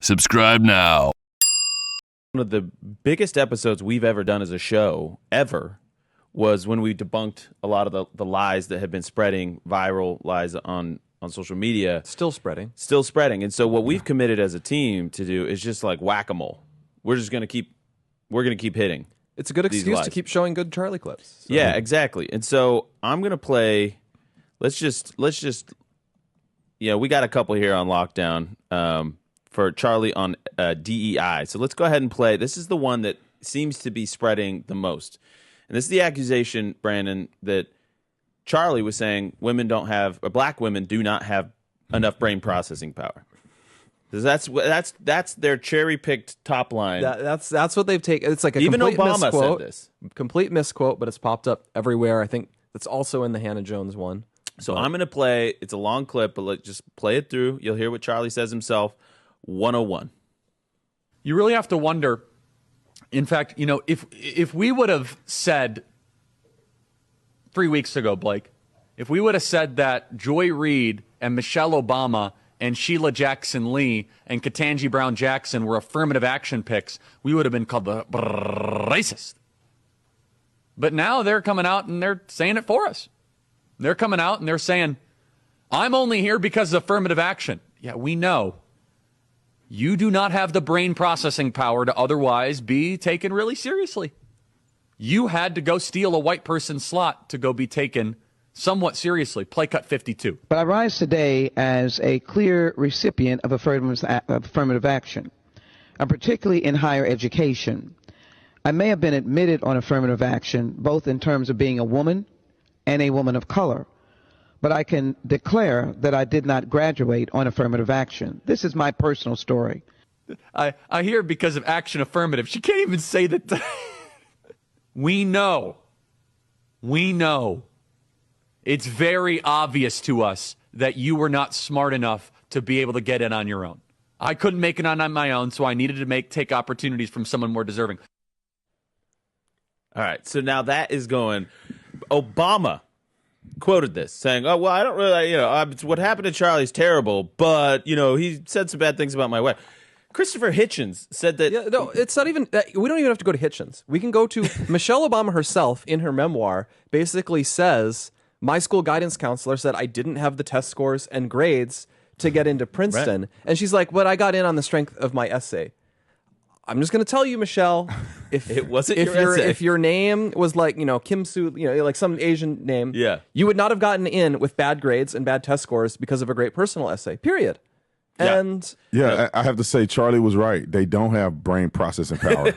Subscribe now. One of the biggest episodes we've ever done as a show, ever, was when we debunked a lot of the lies that have been spreading, viral lies on social media. Still spreading. Still spreading. And so what we've committed as a team to do is just like whack-a-mole. We're going to keep hitting. It's a good excuse lies. to keep showing good Charlie clips. So. Yeah, exactly. And so I'm going to play, let's just we got a couple here on lockdown for Charlie on DEI. So let's go ahead and play. This is the one that seems to be spreading the most. And this is the accusation, Brandon, that Charlie was saying black women do not have enough brain processing power. That's their cherry-picked top line. That's what they've taken. It's like a Even complete Obama misquote, said this. Complete misquote, but it's popped up everywhere. I think that's also in the Hannah Jones one. So I'm going to play. It's a long clip, but let's just play it through. You'll hear what Charlie says himself. 101. You really have to wonder. In fact, if we would have said 3 weeks ago, Blake, if we would have said that Joy Reid and Michelle Obama and Sheila Jackson Lee and Ketanji Brown Jackson were affirmative action picks, we would have been called the racist. But now they're coming out and they're saying it for us. They're coming out and they're saying, I'm only here because of affirmative action. Yeah, we know. You do not have the brain processing power to otherwise be taken really seriously. You had to go steal a white person's slot to go be taken somewhat seriously. Play cut 52. But I rise today as a clear recipient of affirmative action, and particularly in higher education. I may have been admitted on affirmative action, both in terms of being a woman and a woman of color, but I can declare that I did not graduate on affirmative action. This is my personal story. I hear because of action affirmative. She can't even say that. We know. It's very obvious to us that you were not smart enough to be able to get in on your own. I couldn't make it on my own, so I needed to take opportunities from someone more deserving. All right, so now that is going. Obama quoted this, saying, "Oh well, I don't really, what happened to Charlie's terrible, but he said some bad things about my wife." Christopher Hitchens said that. Yeah, no, it's not even. We don't even have to go to Hitchens. We can go to Michelle Obama herself in her memoir. Basically says, my school guidance counselor said I didn't have the test scores and grades to get into Princeton, right. And she's like, "But I got in on the strength of my essay." I'm just going to tell you, Michelle, if It wasn't your essay. if your name was like, Kim Soo, like some Asian name, Yeah. you would not have gotten in with bad grades and bad test scores because of a great personal essay, period. Yeah. And Yeah, I have to say, Charlie was right. They don't have brain processing power.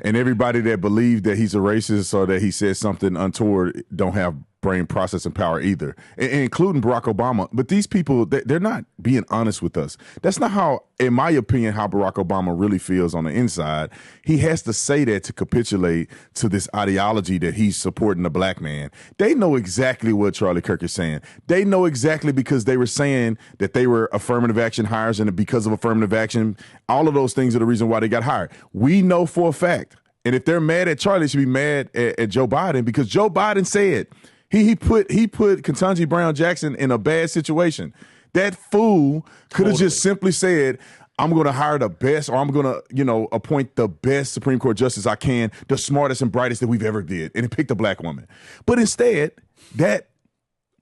And everybody that believes that he's a racist or that he said something untoward don't have brain processing power either, including Barack Obama. But these people, they're not being honest with us. That's not how, in my opinion, how Barack Obama really feels on the inside. He has to say that to capitulate to this ideology that he's supporting the black man. They know exactly what Charlie Kirk is saying. They know exactly because they were saying that they were affirmative action hires, and because of affirmative action, all of those things are the reason why they got hired. We know for a fact. And if they're mad at Charlie, they should be mad at Joe Biden, because Joe Biden said he put Ketanji Brown Jackson in a bad situation. That fool could have just simply said, I'm going to hire the best, or I'm going to, appoint the best Supreme Court justice I can, the smartest and brightest that we've ever did, and he picked a black woman. But instead, that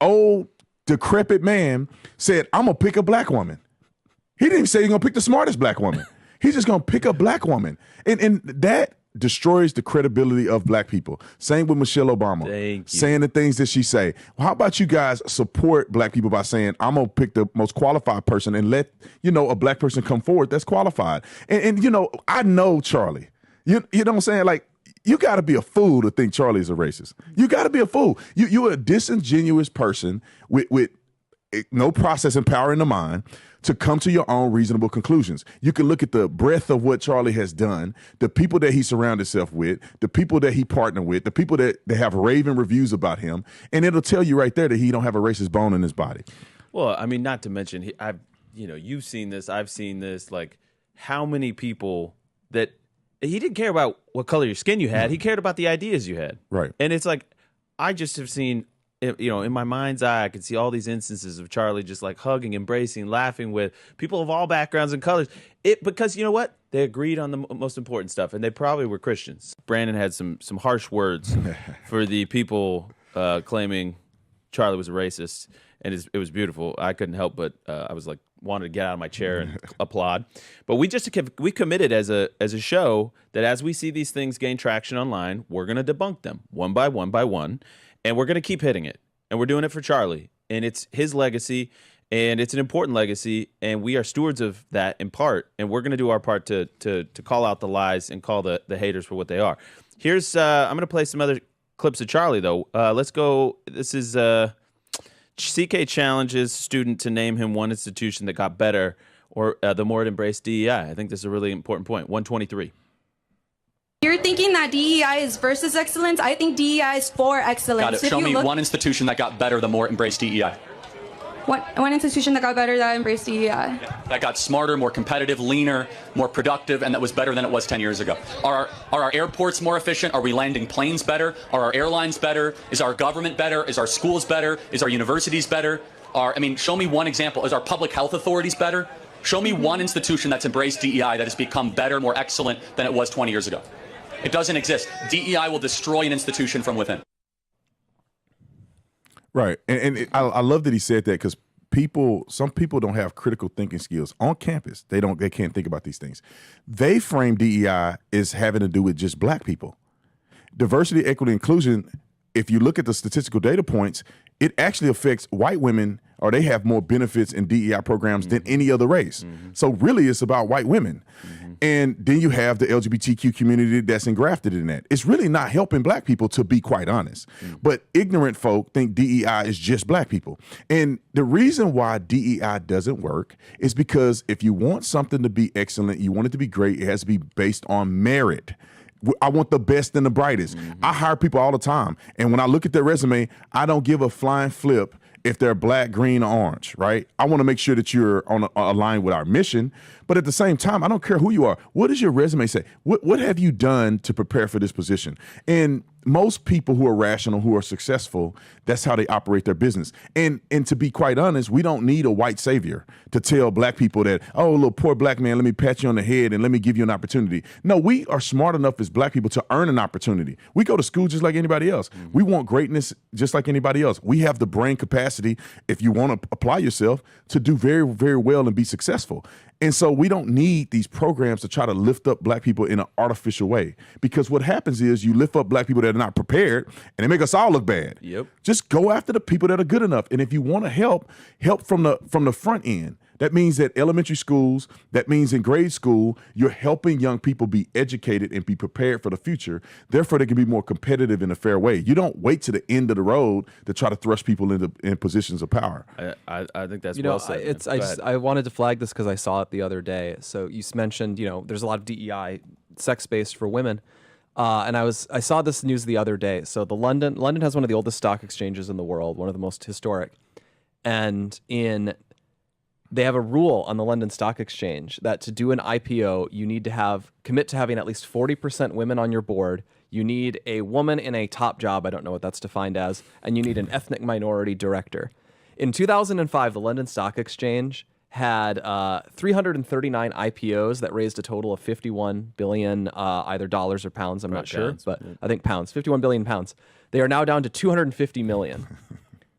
old decrepit man said, I'm going to pick a black woman. He didn't even say he's going to pick the smartest black woman. He's just going to pick a black woman. And that destroys the credibility of black people. Same with Michelle Obama. Thank you. Saying the things that she say. Well, how about you guys support black people by saying, I'm going to pick the most qualified person and let, a black person come forward that's qualified. And I know Charlie. You know what I'm saying? Like, you got to be a fool to think Charlie's a racist. You got to be a fool. You're a disingenuous person with no processing power in the mind to come to your own reasonable conclusions. You can look at the breadth of what Charlie has done, the people that he surrounded himself with, the people that he partnered with, the people that have raving reviews about him, and it'll tell you right there that he don't have a racist bone in his body. Well, I mean, not to mention, you've seen this, I've seen this, like how many people that he didn't care about what color your skin you had. He cared about the ideas you had. Right. And it's like, I just have seen in my mind's eye, I could see all these instances of Charlie just like hugging, embracing, laughing with people of all backgrounds and colors. Because you know what? They agreed on the most important stuff, and they probably were Christians. Brandon had some harsh words for the people claiming Charlie was a racist, and it was beautiful. I couldn't help but I was like wanted to get out of my chair and applaud. But we committed as a show that as we see these things gain traction online, we're going to debunk them one by one, and we're going to keep hitting it. And we're doing it for Charlie, and it's his legacy, and it's an important legacy, and we are stewards of that in part, and we're going to do our part to call out the lies and call the haters for what they are. Here's I'm going to play some other clips of Charlie though. Let's go. This is CK challenges student to name him one institution that got better or the more it embraced DEI. I think this is a really important point. 123. You're thinking that DEI is versus excellence. I think DEI is for excellence. Got it. Show me one institution that got better the more it embraced DEI. One institution that got better that embraced DEI. That got smarter, more competitive, leaner, more productive, and that was better than it was 10 years ago. Are our airports more efficient? Are we landing planes better? Are our airlines better? Is our government better? Is our schools better? Is our universities better? Show me one example. Is our public health authorities better? Show me one institution that's embraced DEI that has become better, more excellent than it was 20 years ago. It doesn't exist. DEI will destroy an institution from within. Right. And I love that he said that because some people don't have critical thinking skills on campus. They can't think about these things. They frame DEI as having to do with just black people. Diversity, equity, inclusion, if you look at the statistical data points, it actually affects white women, or they have more benefits in DEI programs than any other race. So really it's about white women. And then you have the LGBTQ community that's engrafted in that. It's really not helping black people, to be quite honest. But ignorant folk think DEI is just black people. And the reason why DEI doesn't work is because if you want something to be excellent, you want it to be great, it has to be based on merit. I want the best and the brightest. I hire people all the time. And when I look at their resume, I don't give a flying flip if they're black, green, or orange, right? I want to make sure that you're aligned with our mission. But at the same time, I don't care who you are. What does your resume say? What have you done to prepare for this position? And most people who are rational, who are successful, that's how they operate their business. And to be quite honest, we don't need a white savior to tell black people that, oh, little poor black man, let me pat you on the head and let me give you an opportunity. No, we are smart enough as black people to earn an opportunity. We go to school just like anybody else. We want greatness just like anybody else. We have the brain capacity, if you want to apply yourself, to do very, very well and be successful. And so we don't need these programs to try to lift up black people in an artificial way, because what happens is you lift up black people that are not prepared and they make us all look bad. Yep. Just go after the people that are good enough. And if you want to help from the front end. That means that elementary schools, that means in grade school, you're helping young people be educated and be prepared for the future. Therefore, they can be more competitive in a fair way. You don't wait to the end of the road to try to thrust people in positions of power. I think that's well said. I wanted to flag this because I saw it the other day. So you mentioned, there's a lot of DEI sex-based for women. And I saw this news the other day. So London has one of the oldest stock exchanges in the world, one of the most historic. And they have a rule on the London Stock Exchange that to do an IPO, you need to commit to having at least 40% women on your board. You need a woman in a top job. I don't know what that's defined as. And you need an ethnic minority director. In 2005, the London Stock Exchange had 339 IPOs that raised a total of 51 billion, either dollars or pounds. I'm not sure, but I think pounds, 51 billion pounds. They are now down to 250 million.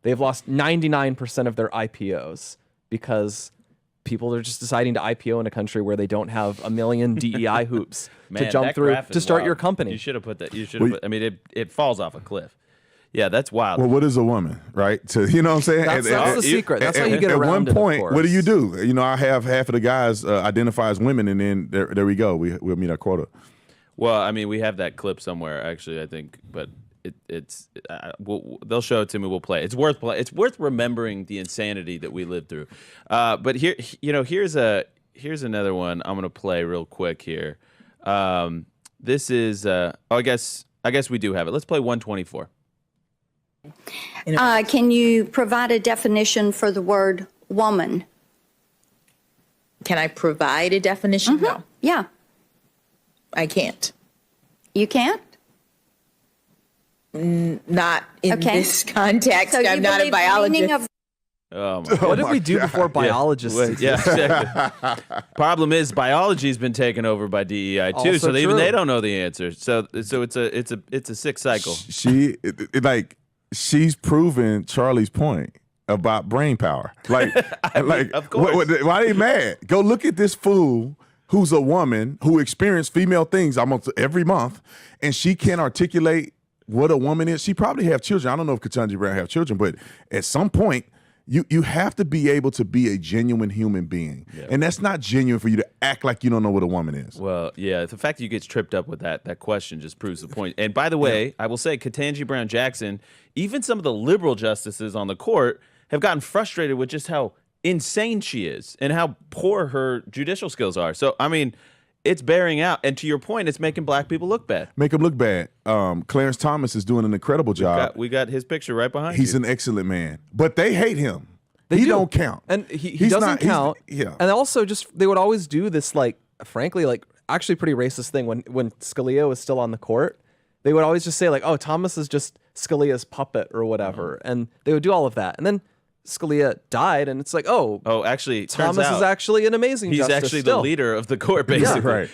They've lost 99% of their IPOs because people are just deciding to IPO in a country where they don't have a million DEI hoops to jump through to start your company. You should have put that. It falls off a cliff. Yeah, that's wild. Well, what is a woman, right? You know what I'm saying? That's the secret. That's how you get around it. At one point, what do you do? I have half of the guys identify as women, and then there we go. We'll meet our quota. Well, we have that clip somewhere, actually, I think, but they'll show it to me. We'll play. It's worth play. It's worth remembering the insanity that we lived through. But here's another one I'm gonna play real quick here. This is I guess we do have it. Let's play 124. Can you provide a definition for the word woman? Can I provide a definition? No. Yeah. I can't. You can't? Not in Okay. this context. So you I'm not a believe the meaning biologist. of Oh my What did my we do God. before biologists? Well, yeah, exactly. Problem is, biology's been taken over by DEI too, Also so even true. they don't know the answer. So it's a sick cycle. She's proven Charlie's point about brain power. Like, of course. why are they mad? Go look at this fool who's a woman who experienced female things almost every month, and she can't articulate what a woman is. She probably have children. I don't know if Ketanji Brown have children, but at some point, you have to be able to be a genuine human being. Yeah. And that's not genuine for you to act like you don't know what a woman is. Well, yeah, the fact that you get tripped up with that question just proves the point. And by the way, I will say Ketanji Brown Jackson, even some of the liberal justices on the court have gotten frustrated with just how insane she is and how poor her judicial skills are. So, I mean, it's bearing out. And to your point, it's making black people look bad. Make him look bad. Clarence Thomas is doing an incredible job. We got his picture right behind He's you. an excellent man, but they hate him. They He do. don't count, And he He's doesn't not- he's- count. Yeah, And also just they would always do this like frankly like actually pretty racist thing when Scalia was still on the court. They would always just say like, "Oh, Thomas is just Scalia's puppet or whatever." And they would do all of that. And then Scalia died and it's like, "Oh, Oh, actually, it turns Thomas out is actually an amazing he's justice actually still. the leader of the court, basically. right.